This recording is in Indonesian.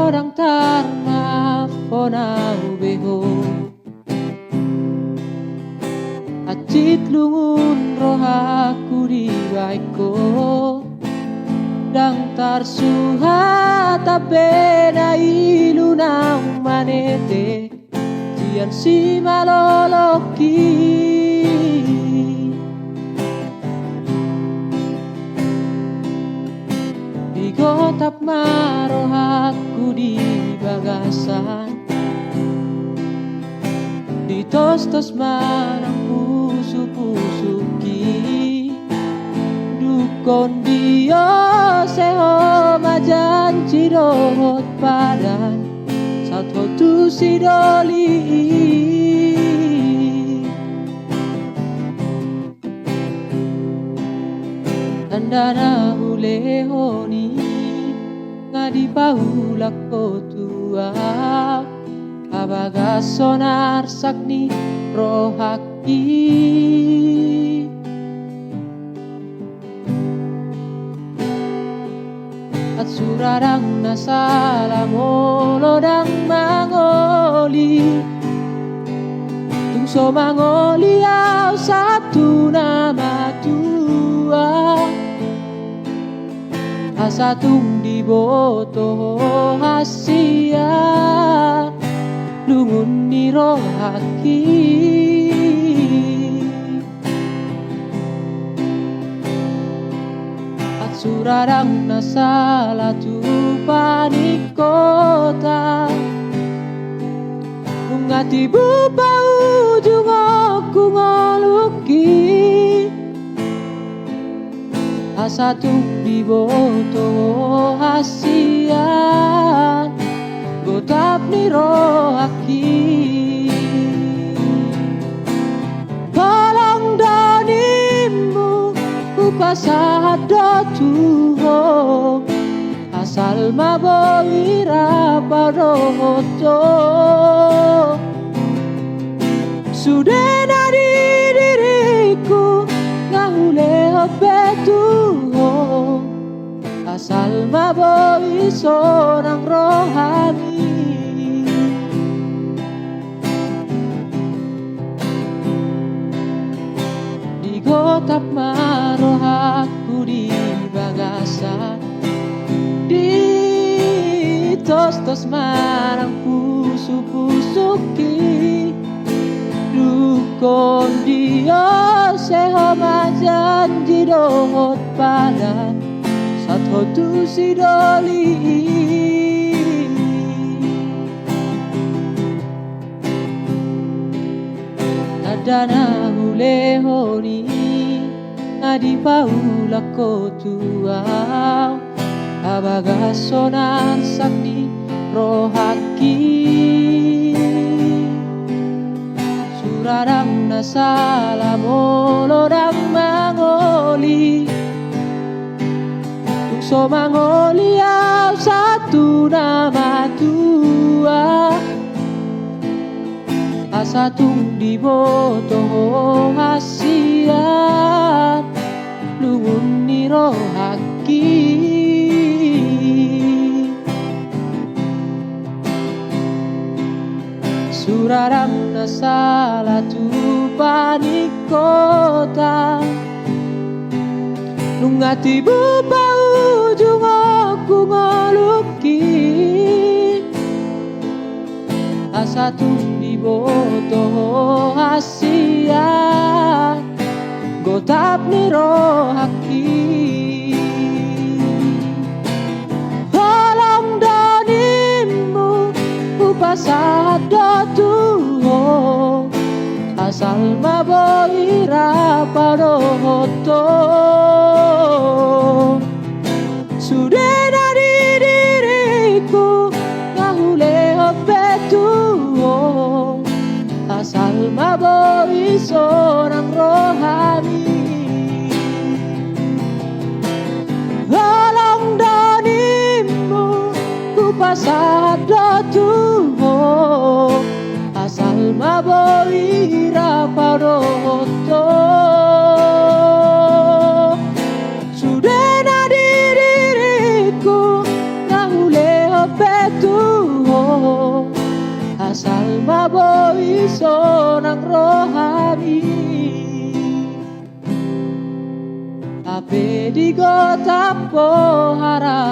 Rodang tarma ponau beho Acit lungun rohaku di baiko Dang tarsuha tapena ilunang manete Tian si maloloki Digotap marohaku di bagasan Ditos-tos manang pusu-pusuki Dukon dio seho majan cidohot padan Sato tu sidoli Tandana hulehoni Ngadi paulak ko tua Abaga sonar sakni rohaki At surarang nasalang olodang mangoli Tungso mangoli au satu nama tua Asatung di boto hasia Lungun ni rohaki At surarang nasala tu panikota Ungati bupa ujung aku ngoluki Asatung di boto hasian Gotap ni rohaki Palang danimu Upasahat do tuho Asal maboira parohoto Sudena di diriku Ngahule opetuho Asal maboi seorang rohani Digotap marohaku di bagasan Ditos-tos marang pusu-pusuki Dukon dia seho majan jidohot padan Sato tu sidoli Tadana hulehoni Ngadi paulak ko tuau Abaga sonar sakni rohaki Surarang nasala molodang mangoli So mangoli au satu nama tua Asatung di boto hasiat Lungun ni rohaki Surarang nasala tu panikota Nungati bupa ujung aku ngoluki Asatung di boto hasiat Gotap ni rohaki Holong danimu Upasahat do tuho Asal maboira parohoto Sudena di diriku Ngahule opetuho Asal maboi seorang rohani Holong danimu Upasahat do tuho Asal maboira parohoto Sudena di diriku Ngahule opetuho asal mabo iso nang rohani. Tapi di kota po harap